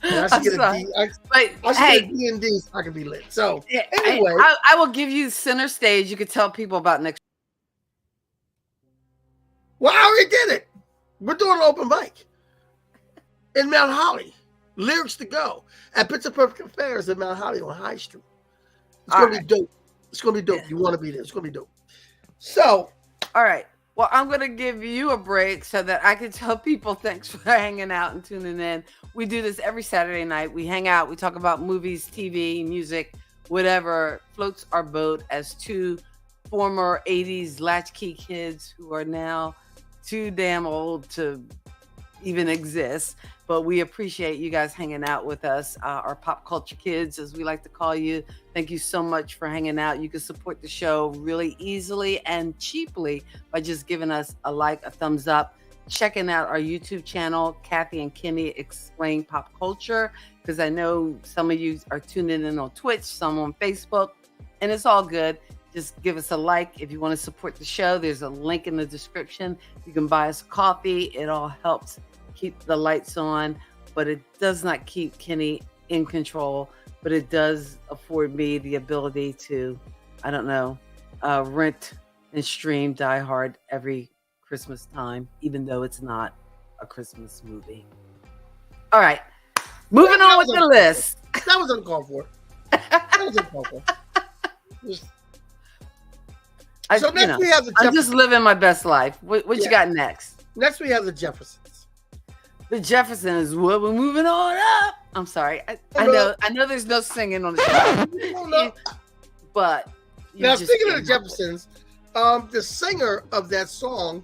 D: I should get a D&D so I can be lit. So, anyway.
C: I will give you center stage. You could tell people about next.
D: Well, I already did it. We're doing an open mic in Mount Holly. Lyrics to go at Pizza Perfect Affairs in Mount Holly on High Street. It's going to be dope. It's going to be dope. You want to be there. It's going to be dope. So.
C: All right. Well, I'm going to give you a break so that I can tell people thanks for hanging out and tuning in. We do this every Saturday night. We hang out. We talk about movies, TV, music, whatever floats our boat as two former 80s latchkey kids who are now too damn old to even exist. But we appreciate you guys hanging out with us, our pop culture kids, as we like to call you. Thank you so much for hanging out. You can support the show really easily and cheaply by just giving us a like, a thumbs up, checking out our YouTube channel, Kathy and Kenny Explain Pop Culture, because I know some of you are tuning in on Twitch, some on Facebook, and it's all good. Just give us a like. If you want to support the show, there's a link in the description. You can buy us a coffee. It all helps keep the lights on, but it does not keep Kenny in control, but it does afford me the ability to, rent and stream Die Hard every Christmas time, even though it's not a Christmas movie. All right, moving on with the list.
D: That was uncalled for. So next we have the
C: I'm just living my best life. What you got next?
D: Next we have the Jeffersons.
C: The Jeffersons. Well, we're moving on up. I'm sorry. I know there's no singing on the show. But
D: now speaking of the Jeffersons, the singer of that song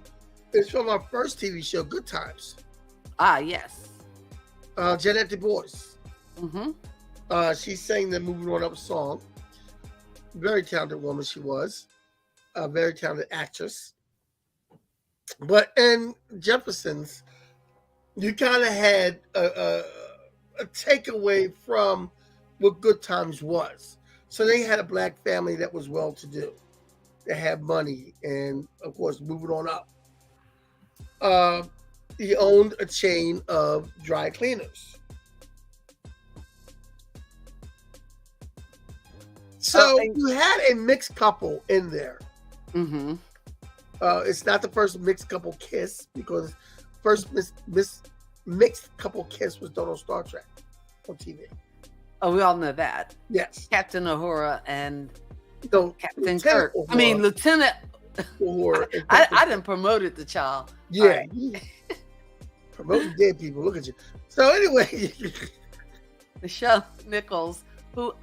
D: is from our first TV show, Good Times.
C: Ah, yes.
D: Jeanette Du Bois.
C: Mm-hmm.
D: She sang the Moving On Up song. Very talented woman she was. A very talented actress. But in Jeffersons, you kind of had a takeaway from what Good Times was. So they had a black family that was well-to-do. They had money and, of course, moving on up. He owned a chain of dry cleaners. So you had a mixed couple in there.
C: Mm-hmm.
D: It's not the first mixed couple kiss, because first mixed couple kiss was done on Star Trek on TV.
C: Oh, we all know that.
D: Yes.
C: Captain Uhura and Captain
D: Lieutenant
C: Kirk.
D: Uhura.
C: I mean, Lieutenant
D: Uhura.
C: I didn't promote it, the child.
D: Yeah. Right. Promoting dead people. Look at you. So anyway.
C: Nichelle Nichols, who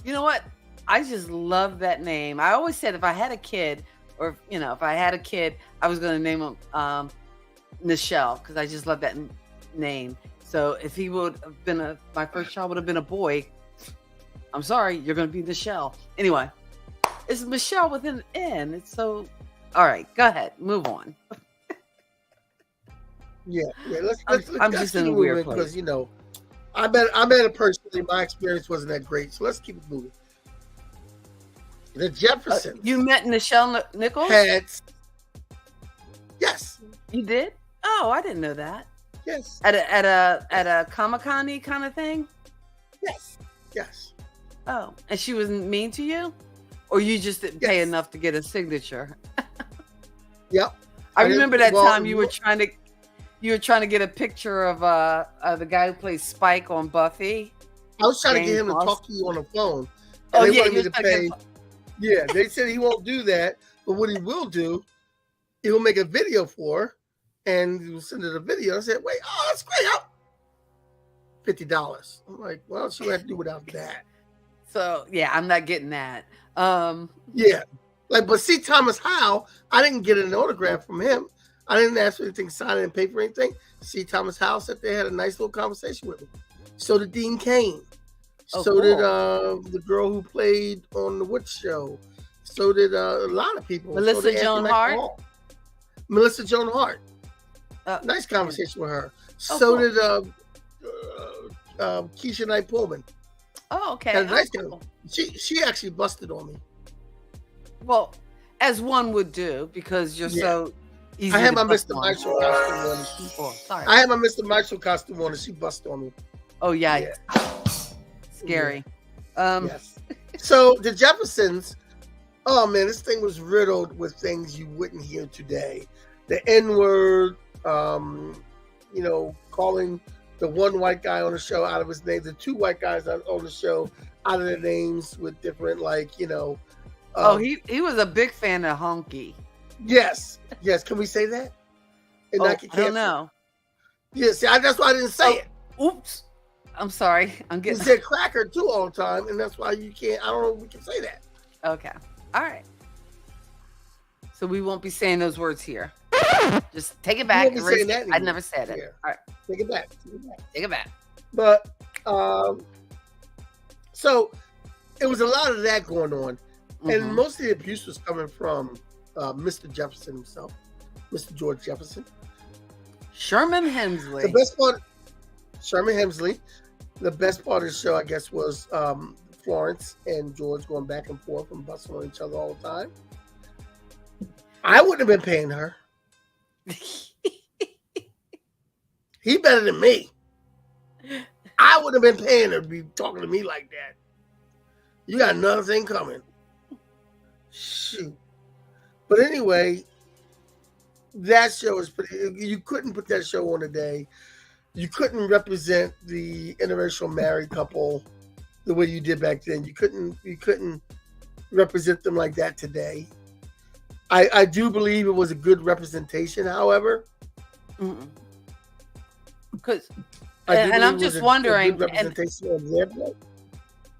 C: you know what? I just love that name. I always said if I had a kid, or, if I had a kid, I was going to name him Nichelle, because I just love that name. So if he would have been my first child would have been a boy, I'm sorry, you're going to be Nichelle. Anyway, it's Michelle with an N. It's so, all right, go ahead. Move on.
D: Yeah.
C: I'm just in a weird place.
D: Because, I met a person, my experience wasn't that great. So let's keep it moving. The Jeffersons.
C: You met Nichelle Nichols?
D: Yes.
C: You did? Oh, I didn't know that.
D: Yes.
C: At a Comic-Con-y kind of thing?
D: Yes.
C: Oh, and she was mean to you? Or you just didn't pay enough to get a signature?
D: Yep.
C: I remember that time you were trying to get a picture of the guy who plays Spike on Buffy.
D: I was trying to get him to talk to you on the phone.
C: Oh,
D: they
C: yeah,
D: wanted me to pay. Yeah, they said he won't do that, but what he will do, he'll make a video for her, and he'll send her the video. I said, wait, that's great. $50. I'm like, well, she would have to do without that.
C: So, yeah, I'm not getting that.
D: Yeah. But C. Thomas Howell, I didn't get an autograph from him. I didn't ask for anything, sign and pay for anything. C. Thomas Howell said they had a nice little conversation with him. So did Dean Cain.
C: Oh,
D: so
C: cool.
D: did the girl who played on the Witch Show. So did a lot of people.
C: Melissa Joan Hart.
D: Melissa Joan Hart. Nice conversation with her. So did Keisha Knight Pullman.
C: Oh, okay.
D: Had a nice she actually busted on me.
C: Well, as one would do, because you're so easy.
D: I had my
C: bust
D: Mr.
C: on.
D: Mitchell costume on.
C: Sorry.
D: I had my Mr. Mitchell costume on, and she busted on me.
C: Oh, yeah. Scary.
D: Yes. So the Jeffersons, oh man, this thing was riddled with things you wouldn't hear today. The N-word, calling the one white guy on the show out of his name, the two white guys on the show out of their names with different, he
C: was a big fan of Honky.
D: Yes. Can we say that?
C: I don't know.
D: Yes, that's why I didn't say it.
C: Oops. I'm sorry. I'm getting.
D: You said cracker too all the time, and that's why you can't. I don't know if we can say that.
C: Okay. All right. So we won't be saying those words here. Just take it back. I never said it.
D: Yeah.
C: All right.
D: Take it back.
C: Take it back.
D: But so it was a lot of that going on, and most of the abuse was coming from Mr. Jefferson himself, Mr. George Jefferson.
C: Sherman Hemsley.
D: The best part. Sherman Hemsley. The best part of the show, I guess, was Florence and George going back and forth and busting on each other all the time. I wouldn't have been paying her. He better than me. I wouldn't have been paying her to be talking to me like that. You got another thing coming. Shoot. But anyway, that show is pretty. You couldn't put that show on today. You couldn't represent the interracial married couple the way you did back then. You couldn't represent them like that today. I do believe it was a good representation, however.
C: Because, and I'm just wondering,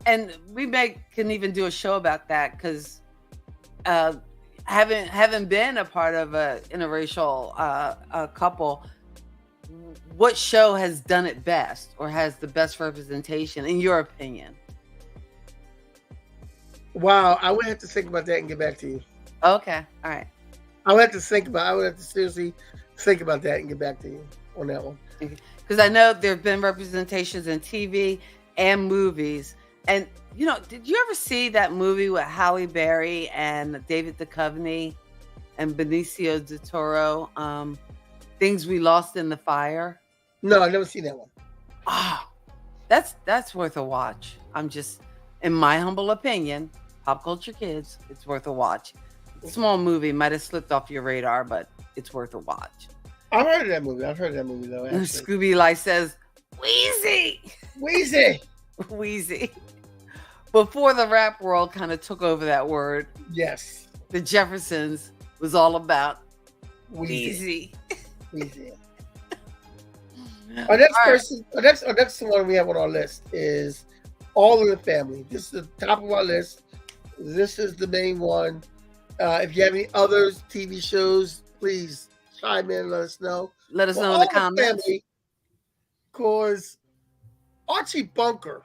C: and we can even do a show about that, because having been a part of a interracial couple, what show has done it best or has the best representation in your opinion?
D: Wow, I would have to think about that and get back to you.
C: Okay, all right.
D: I would have to seriously think about that and get back to you on that one.
C: Because I know there have been representations in TV and movies. And, you know, did you ever see that movie with Halle Berry and David Duchovny and Benicio del Toro, Things We Lost in the Fire?
D: No, I've never seen that one.
C: Oh, that's worth a watch. I'm just, in my humble opinion, Pop Culture Kids, it's worth a watch. Small movie, might have slipped off your radar, but it's worth a watch.
D: I've heard of that movie. Though. Actually.
C: Scooby Light says, Wheezy. Before the rap world kind of took over that word,
D: yes,
C: the Jeffersons was all about Wheezy.
D: Our next one we have on our list is All in the Family. This is the top of our list. This is the main one. If you have any others, TV shows, please chime in and let us know.
C: Let us know in the comments.
D: Because Archie Bunker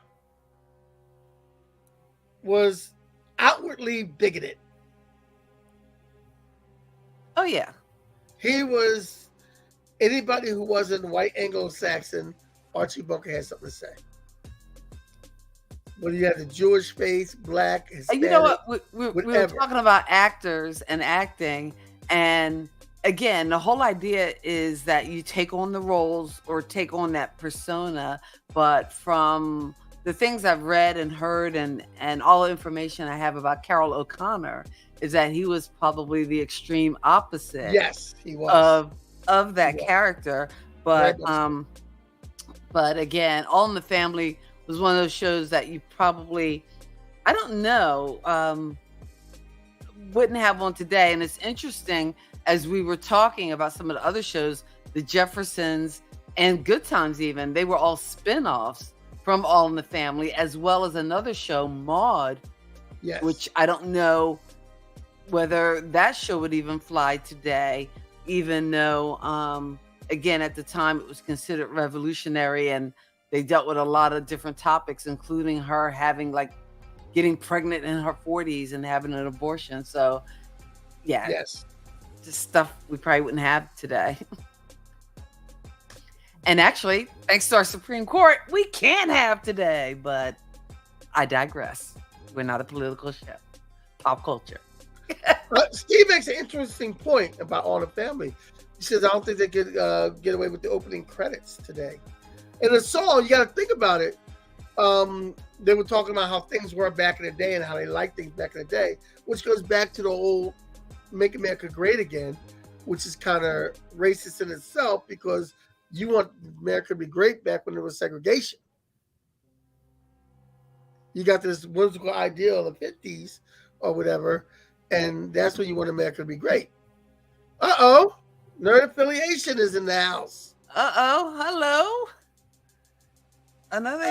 D: was outwardly bigoted.
C: Oh, yeah.
D: He was, anybody who wasn't white Anglo-Saxon, Archie Bunker had something to say. Whether you had the Jewish face, black, Hispanic,
C: you know what? We were talking about actors and acting, and again, the whole idea is that you take on the roles or take on that persona, but from the things I've read and heard and all the information I have about Carroll O'Connor is that he was probably the extreme opposite.
D: Yes, he was.
C: Of that character. But again, All in the Family was one of those shows that you probably, I don't know, wouldn't have on today. And it's interesting, as we were talking about some of the other shows, the Jeffersons and Good Times even, they were all spin-offs from All in the Family, as well as another show, Maude,
D: yes,
C: which I don't know whether that show would even fly today, even though, again, at the time it was considered revolutionary and they dealt with a lot of different topics, including her getting pregnant in her 40s and having an abortion. So, yeah.
D: Yes.
C: Just stuff we probably wouldn't have today. And actually, thanks to our Supreme Court, we can have today. But I digress. We're not a political show. Pop culture.
D: Steve makes an interesting point about All in the Family. He says, I don't think they could get away with the opening credits today. In the song, you got to think about it. They were talking about how things were back in the day and how they liked things back in the day, which goes back to the old Make America Great Again, which is kind of racist in itself because you want America to be great back when there was segregation. You got this whimsical ideal of the 50s or whatever, and that's when you want America to be great. Uh-oh. Nerd Affiliation is in the house.
C: Uh-oh. Hello. Another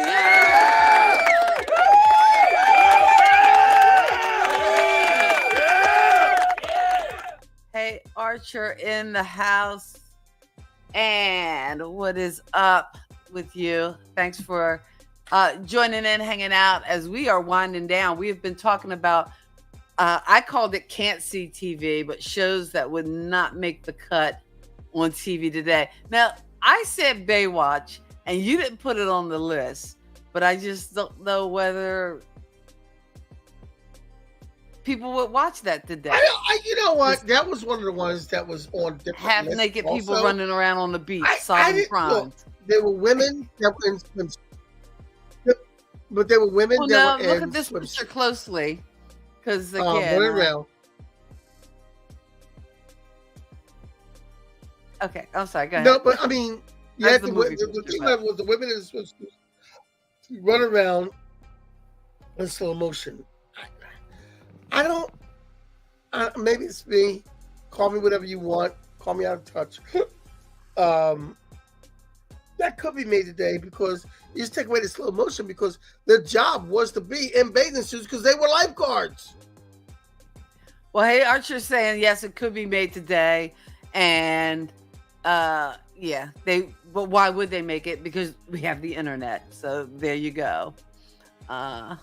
C: Hey, Archer in the house. And what is up with you? Thanks for joining in, hanging out as we are winding down. We have been talking about, I called it can't see TV, but shows that would not make the cut on TV today. Now, I said Baywatch, and you didn't put it on the list, but I just don't know whether people would watch that today.
D: You know what? That was one of the ones that was on different
C: half-naked people running around on the beach, solving crimes.
D: There were women that were in swimsuits. But there were women that were in
C: look at this picture closely. Because again...
D: running around.
C: Okay, I'm sorry, go ahead.
D: No, but I mean... You had the thing was the women in the swimsuits run around in slow motion. I don't maybe it's me. Call me whatever you want. Call me out of touch. That could be made today because you just take away the slow motion because their job was to be in bathing suits because they were lifeguards.
C: Well, hey, Archer's saying yes, it could be made today, and yeah, but why would they make it? Because we have the internet. So there you go. And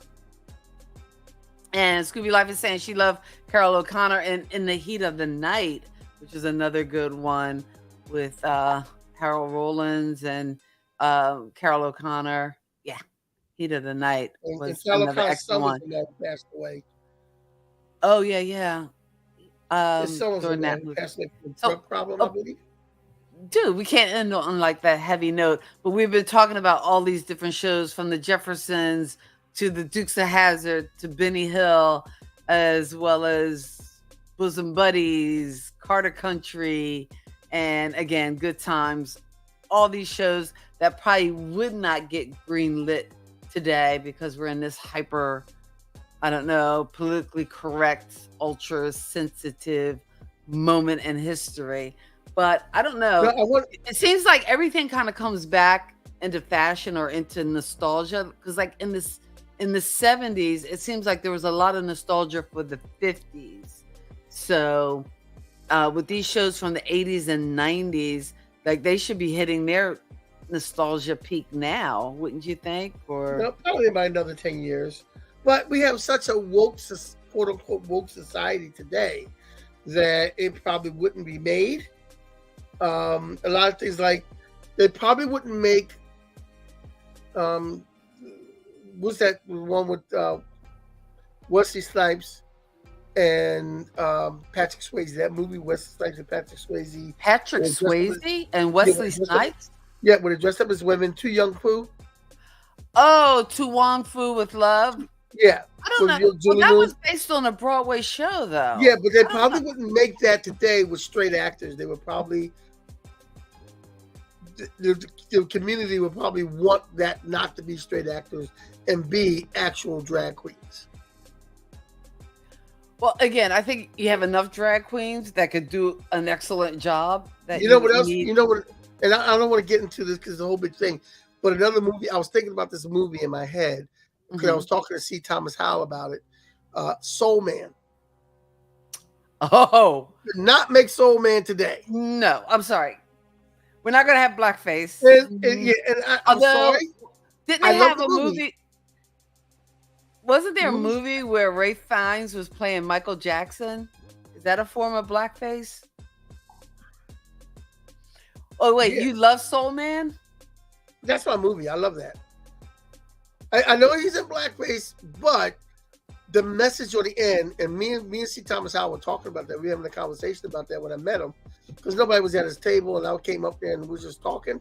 C: Scooby Life is saying she loved Carol O'Connor in The Heat of the Night, which is another good one with Harold Rollins and Carol O'Connor. Yeah, Heat of the Night was another excellent one.
D: Passed away.
C: Oh yeah.
D: During that movie. Passed away from a drug problem, I believe.
C: Dude, we can't end on like that heavy note, but we've been talking about all these different shows from the Jeffersons to the Dukes of Hazzard to Benny Hill, as well as Bosom Buddies, Carter Country, and again, Good Times. All these shows that probably would not get greenlit today because we're in this hyper, I don't know, politically correct, ultra sensitive moment in history. But I don't know. It seems like everything kind of comes back into fashion or into nostalgia. Because like in the 70s, it seems like there was a lot of nostalgia for the 50s. So with these shows from the 80s and 90s, like they should be hitting their nostalgia peak now, wouldn't you think? Or
D: no, probably by another 10 years. But we have such a woke, quote unquote, woke society today that it probably wouldn't be made. A lot of things like they probably wouldn't make what's that one with Wesley Snipes and Patrick Swayze, that movie Wesley Snipes and Patrick Swayze.
C: Patrick Swayze and Wesley Snipes?
D: Yeah, when they dressed up as women, To Young Fu.
C: Oh, To Wong Fu with Love?
D: Yeah.
C: I don't know. Well, that was based on a Broadway show, though.
D: Yeah, but they probably wouldn't make that today with straight actors. They would probably the community would probably want that not to be straight actors and be actual drag queens.
C: Well, again, I think you have enough drag queens that could do an excellent job.
D: That you know what else? You know what? And I don't want to get into this because it's a whole big thing. But another movie, I was thinking about this movie in my head because I was talking to C. Thomas Howell about it. Soul Man.
C: Oh,
D: did not make Soul Man today.
C: No, I'm sorry. We're not gonna have blackface.
D: I'm sorry.
C: Didn't they have a movie? Wasn't there a movie where Ralph Fiennes was playing Michael Jackson? Is that a form of blackface? Oh wait, you love Soul Man?
D: That's my movie. I love that. I know he's in blackface, but the message on the end, and me and C. Thomas Howell were talking about that. We were having a conversation about that when I met him, because nobody was at his table, and I came up there and we were just talking.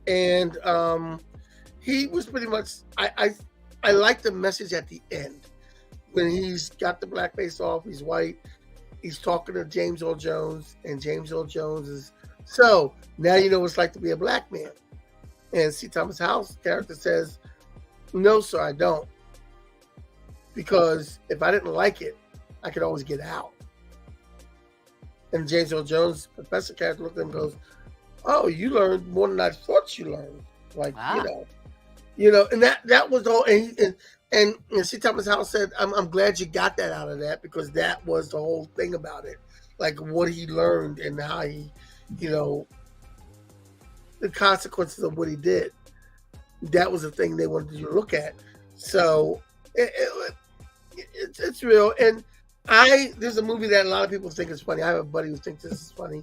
D: And he was pretty much. I like the message at the end when he's got the blackface off. He's white. He's talking to James Earl Jones, and James Earl Jones is so now you know what it's like to be a black man. And C. Thomas Howell's character says, "No, sir, I don't. Because if I didn't like it, I could always get out." And James Earl Jones, professor character, looked at him and goes, "Oh, you learned more than I thought you learned." Like, wow. you know, and that was all. And C. Thomas Howell said, I'm glad you got that out of that because that was the whole thing about it. Like what he learned and how he, the consequences of what he did. That was the thing they wanted you to look at. So it's real. And there's a movie that a lot of people think is funny. I have a buddy who thinks this is funny,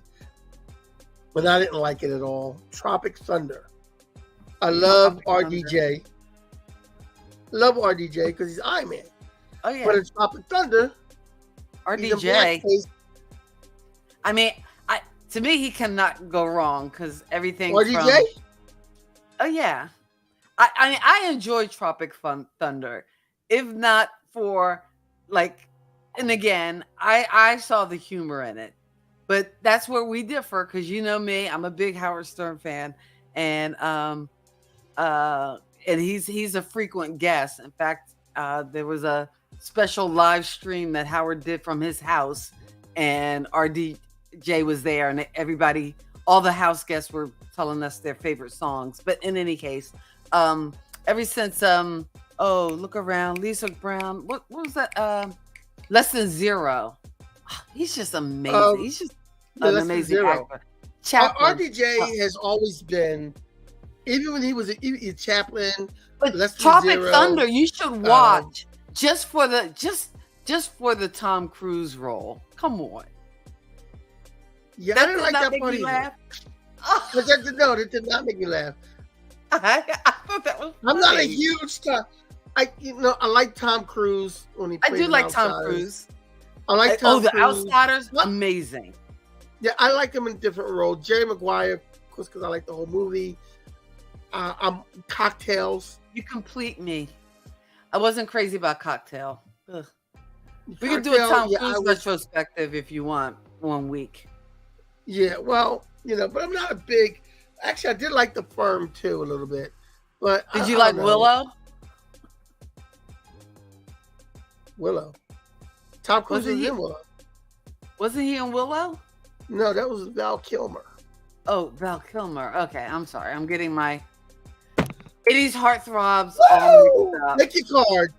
D: but I didn't like it at all. Tropic Thunder. I love RDJ. Love RDJ because he's Iron Man. Oh yeah. But in Tropic Thunder,
C: RDJ. I mean, to me he cannot go wrong because everything.
D: RDJ.
C: Oh yeah. I mean, I enjoy Tropic Thunder, if not for like, and again, I saw the humor in it, but that's where we differ because you know me, I'm a big Howard Stern fan, and he's a frequent guest. In fact, there was a special live stream that Howard did from his house, and our DJ was there, and everybody, all the house guests were telling us their favorite songs. But in any case, ever since look around, Lisa Brown, what was that? Less Than Zero. He's just amazing. He's just an amazing actor.
D: RDJ has always been, even when he was a Chaplin.
C: But
D: Less Than
C: Tropic
D: Zero,
C: Thunder, you should watch just for the Tom Cruise role. Come on.
D: Yeah,
C: That
D: I didn't
C: did
D: like
C: not
D: that
C: make
D: part
C: you
D: either.
C: laugh?
D: No, that did not make me laugh.
C: I thought that was
D: I'm not a
C: funny.
D: huge star. I like Tom Cruise when he
C: I
D: played
C: do
D: in
C: like Tom
D: Outsiders.
C: Cruise.
D: I like Tom
C: The
D: Cruise.
C: Outsiders,
D: What?
C: amazing.
D: Yeah, I like him in different roles. Jerry Maguire, of course, because I like the whole movie. I'm Cocktails.
C: You complete me. I wasn't crazy about Cocktail. Ugh. We can do a Tom Cruise retrospective if you want 1 week.
D: Yeah, well, but I'm not a big. Actually, I did like The Firm too a little bit. But
C: Did you like Willow?
D: Willow. Tom Cruise was
C: Wasn't he-
D: in Willow.
C: Wasn't he in Willow?
D: No, that was Val Kilmer.
C: Oh, Val Kilmer. Okay, I'm sorry. I'm getting my 80s heartthrobs all
D: Woo!
C: mixed up.
D: Take your card.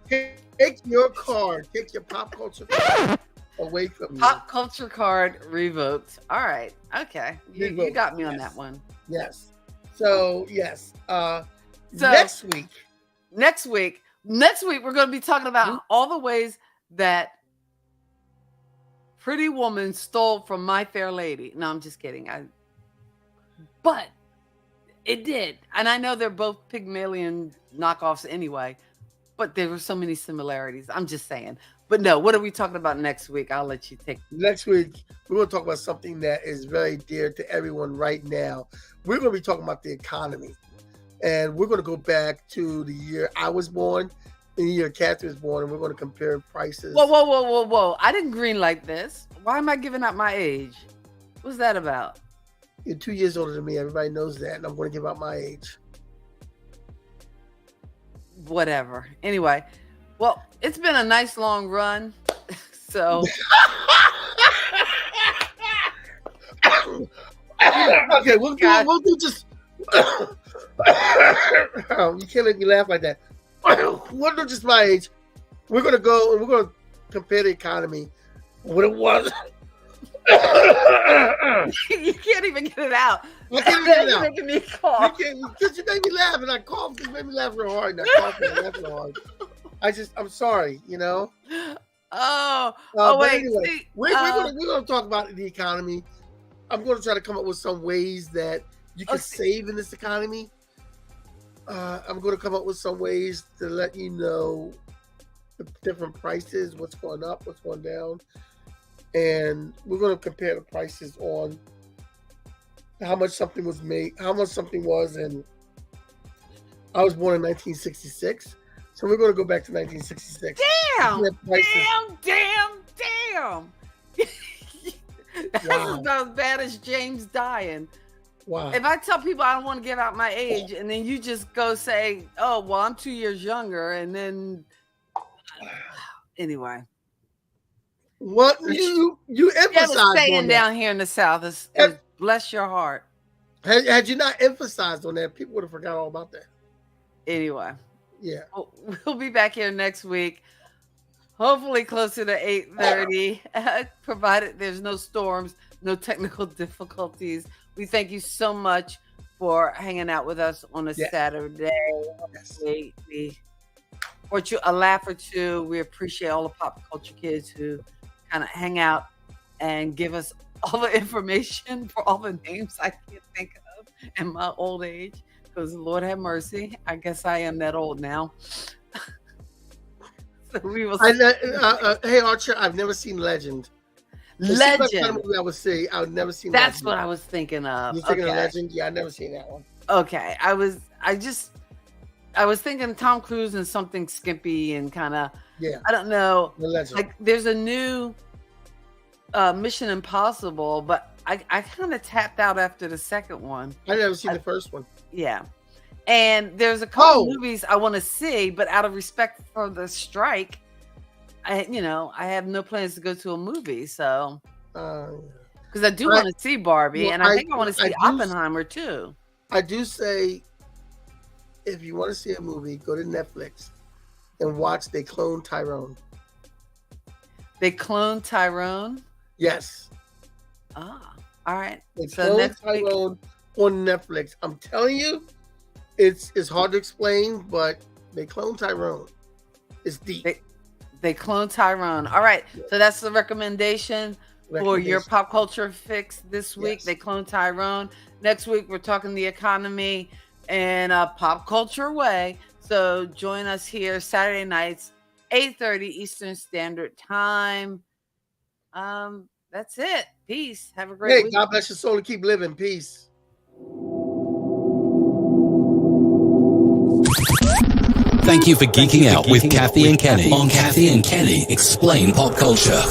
D: Take your card. Take your pop culture card away from you.
C: Pop culture card revoked. All right. Okay. You
D: Revoked,
C: got me on
D: yes.
C: that one.
D: Yes. So, yes.
C: So-
D: Next week.
C: Next week, we're going to be talking about all the ways that Pretty Woman stole from My Fair Lady. No, I'm just kidding. But it did. And I know they're both Pygmalion knockoffs anyway, but there were so many similarities. I'm just saying. But no, what are we talking about next week? I'll let you take.
D: Next week, we're going to talk about something that is very dear to everyone right now. We're going to be talking about the economy. And we're going to go back to the year I was born, and the year Catherine was born, and we're going to compare prices.
C: Whoa. I didn't greenlight this. Why am I giving out my age? What's that about?
D: You're 2 years older than me. Everybody knows that, and I'm going to give out my age.
C: Whatever. Anyway, well, it's been a nice long run. So
D: okay, we'll do just. You can't make me laugh like that. We'll do just my age. We're gonna go and we're gonna compare the economy. What it was.
C: you can't even get it out.
D: I can't get it
C: You're
D: out.
C: making me cough.
D: Because you made me laugh and I coughed. You made me laugh real hard and I coughed and I laughed real hard. I'm sorry,
C: Oh,
D: but
C: wait.
D: anyway,
C: See,
D: we're gonna talk about the economy. I'm gonna try to come up with some ways that you can save in this economy. I'm gonna come up with some ways to let you know the different prices, what's going up, what's going down, and we're gonna compare the prices on how much something was made, how much something was, and I was born in 1966. So we're going to go back to 1966.
C: Damn! That's
D: Wow.
C: about as bad as James dying.
D: Wow.
C: If I tell people I don't want to give out my age, and then you just go say, "Oh, well, I'm 2 years younger," and then anyway,
D: What you emphasized
C: staying
D: on that.
C: down here in the South is bless your heart.
D: Had you not emphasized on that, people would have forgot all about that.
C: Anyway.
D: Yeah.
C: We'll be back here next week, hopefully closer to 8:30, provided there's no storms, no technical difficulties. We thank you so much for hanging out with us on a Saturday.
D: Yes.
C: We brought you a laugh or two. We appreciate all the pop culture kids who kind of hang out and give us all the information for all the names I can't think of in my old age. Because Lord have mercy, I guess I am that old now. So we will.
D: Hey Archer, I've never seen Legend.
C: Legend.
D: Kind of movie I would say I've never seen.
C: That's
D: Legend.
C: what I was thinking of.
D: You thinking of Legend? Yeah, I've never seen that one.
C: Okay, I was thinking Tom Cruise and something skimpy and kind of.
D: Yeah.
C: I don't know.
D: The Legend.
C: Like there's a new Mission Impossible, but I kind of tapped out after the second one.
D: I never seen the first one.
C: Yeah. And there's a couple movies I want to see, but out of respect for the strike, I have no plans to go to a movie, so because I do
D: Right.
C: want to see Barbie,
D: Well,
C: and I think I want to see
D: do-
C: Oppenheimer too.
D: I do say, if you want to see a movie, go to Netflix and watch They Clone Tyrone.
C: They cloned Tyrone.
D: Yes,
C: Ah, all right.
D: They
C: So
D: Clone
C: next week,
D: Tyrone on Netflix. I'm telling you, it's hard to explain, but They Clone Tyrone. It's deep.
C: they cloned Tyrone. All right. So that's the recommendation for your pop culture fix this week.
D: Yes.
C: They cloned Tyrone. Next week, we're talking the economy in a pop culture way. So join us here Saturday nights, 8:30 Eastern Standard Time. That's it. Peace. Have a great week.
D: God bless your soul and keep living. Peace.
A: Thank you for geeking out with Kathy and Kenny on Kathy and Kenny Explain Pop Culture.